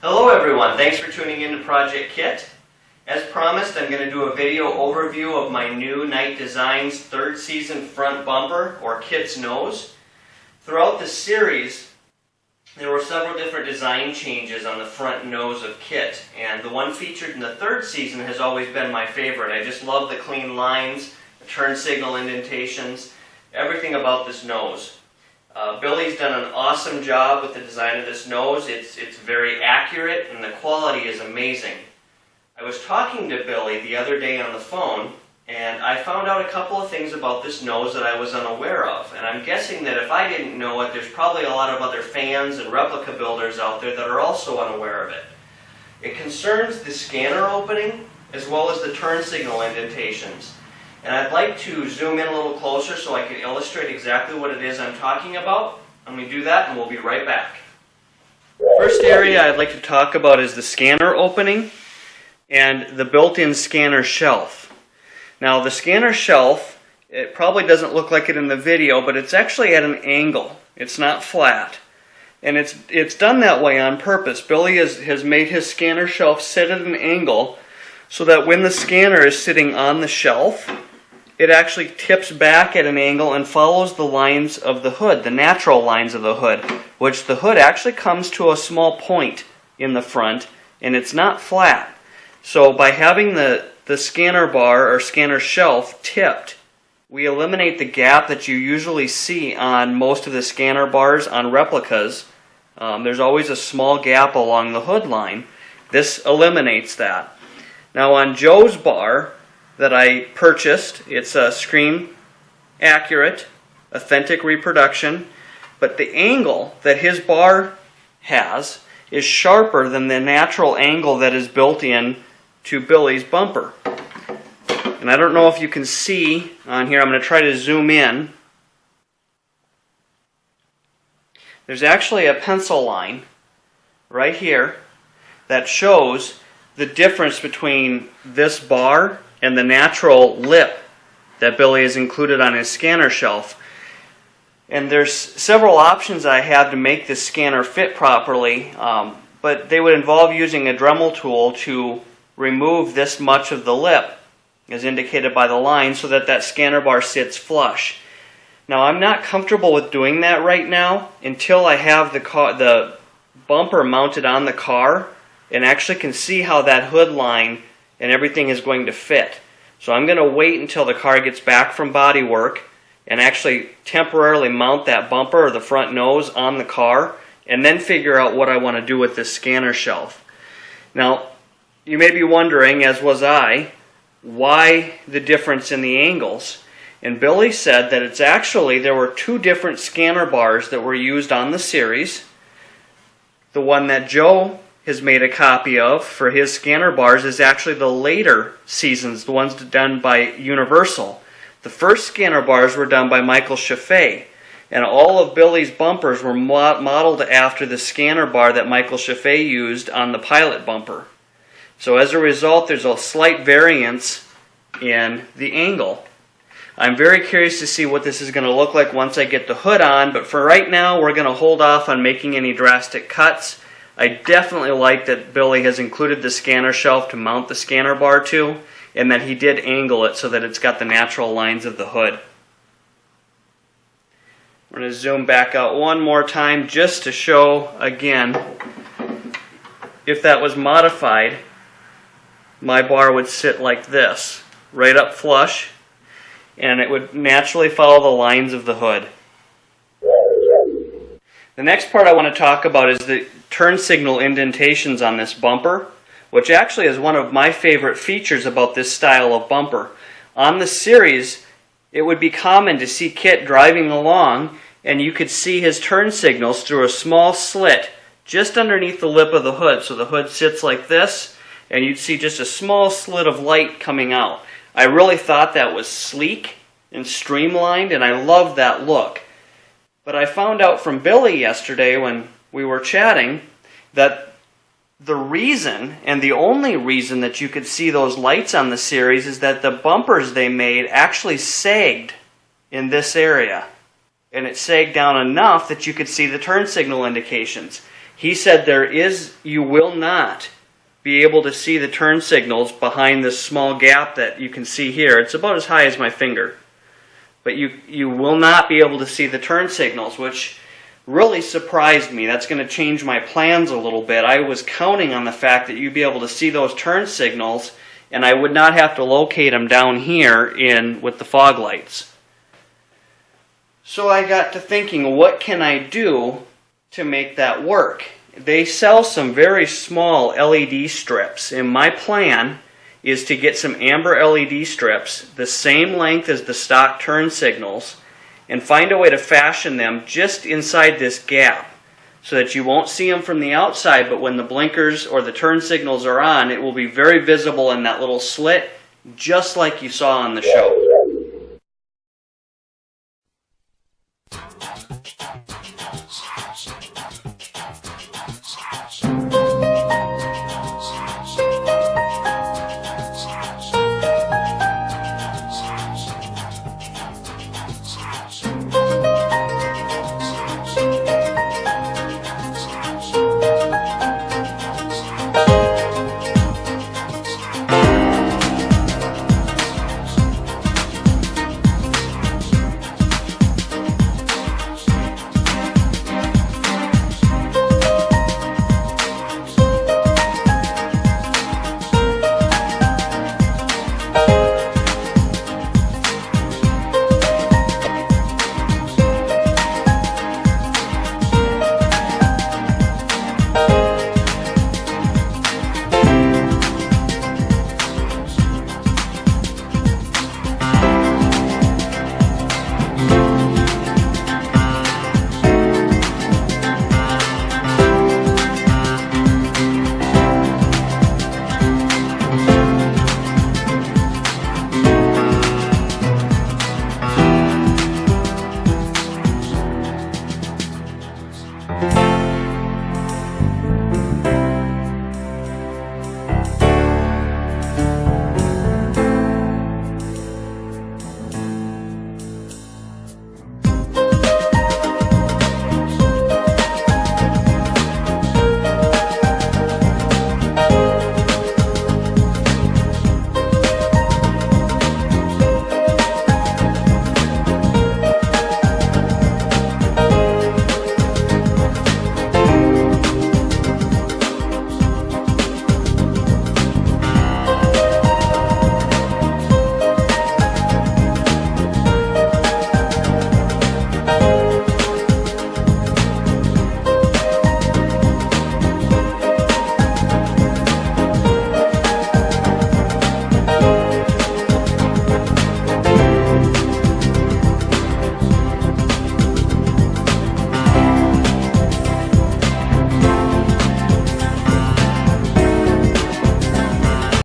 Hello everyone, thanks for tuning in to Project KITT. As promised, I'm going to do a video overview of my new K.I.T.T Designs third season front bumper, or KITT's nose. Throughout the series, there were several different design changes on the front nose of KITT, and the one featured in the third season has always been my favorite. I just love the clean lines, the turn signal indentations, everything about this nose. Billy's done an awesome job with the design of this nose. It's very accurate and the quality is amazing. I was talking to Billy the other day on the phone and I found out a couple of things about this nose that I was unaware of. And I'm guessing that if I didn't know it, there's probably a lot of other fans and replica builders out there that are also unaware of it. It concerns the scanner opening as well as the turn signal indentations. And I'd like to zoom in a little closer so I can illustrate exactly what it is I'm talking about. I'm going to do that and we'll be right back. First area I'd like to talk about is the scanner opening and the built-in scanner shelf. Now the scanner shelf, it probably doesn't look like it in the video, but it's actually at an angle. It's not flat. And it's done that way on purpose. Billy has made his scanner shelf sit at an angle so that when the scanner is sitting on the shelf, it actually tips back at an angle and follows the lines of the hood, the natural lines of the hood, which the hood actually comes to a small point in the front, and it's not flat. So by having the scanner bar or scanner shelf tipped, we eliminate the gap that you usually see on most of the scanner bars on replicas. There's always a small gap along the hood line. This eliminates that. Now on Joe's bar that I purchased, it's a screen accurate, authentic reproduction, but the angle that his bar has is sharper than the natural angle that is built in to Billy's bumper. And I don't know if you can see on here, I'm going to try to zoom in. There's actually a pencil line right here that shows the difference between this bar and the natural lip that Billy has included on his scanner shelf. And there's several options I have to make this scanner fit properly, but they would involve using a Dremel tool to remove this much of the lip, as indicated by the line, so that that scanner bar sits flush. Now I'm not comfortable with doing that right now until I have the bumper mounted on the car and actually can see how that hood line and everything is going to fit. So I'm going to wait until the car gets back from body work and actually temporarily mount that bumper or the front nose on the car and then figure out what I want to do with this scanner shelf. Now you may be wondering, as was I, why the difference in the angles. And Billy said that it's actually, there were two different scanner bars that were used on the series. The one that Joe has made a copy of for his scanner bars is actually the later seasons, the ones done by Universal. The first scanner bars were done by Michael Chaffee, and all of Billy's bumpers were modeled after the scanner bar that Michael Chaffee used on the Pilot bumper. So as a result, there's a slight variance in the angle. I'm very curious to see what this is going to look like once I get the hood on, but for right now we're going to hold off on making any drastic cuts. I definitely like that Billy has included the scanner shelf to mount the scanner bar to, and that he did angle it so that it's got the natural lines of the hood. We're going to zoom back out one more time just to show again, if that was modified, my bar would sit like this, right up flush, and it would naturally follow the lines of the hood. The next part I want to talk about is the turn signal indentations on this bumper, which actually is one of my favorite features about this style of bumper. On the series, it would be common to see KITT driving along and you could see his turn signals through a small slit just underneath the lip of the hood. So the hood sits like this and you'd see just a small slit of light coming out. I really thought that was sleek and streamlined, and I loved that look. But I found out from Billy yesterday when we were chatting that the reason, and the only reason that you could see those lights on the series, is that the bumpers they made actually sagged in this area. And it sagged down enough that you could see the turn signal indications. He said you will not be able to see the turn signals behind this small gap that you can see here. It's about as high as my finger. But you will not be able to see the turn signals, which really surprised me. That's going to change my plans a little bit. I was counting on the fact that you'd be able to see those turn signals and I would not have to locate them down here with the fog lights. So I got to thinking, what can I do to make that work? They sell some very small LED strips, and my plan is to get some amber LED strips the same length as the stock turn signals and find a way to fashion them just inside this gap so that you won't see them from the outside, but when the blinkers or the turn signals are on, it will be very visible in that little slit, just like you saw on the show.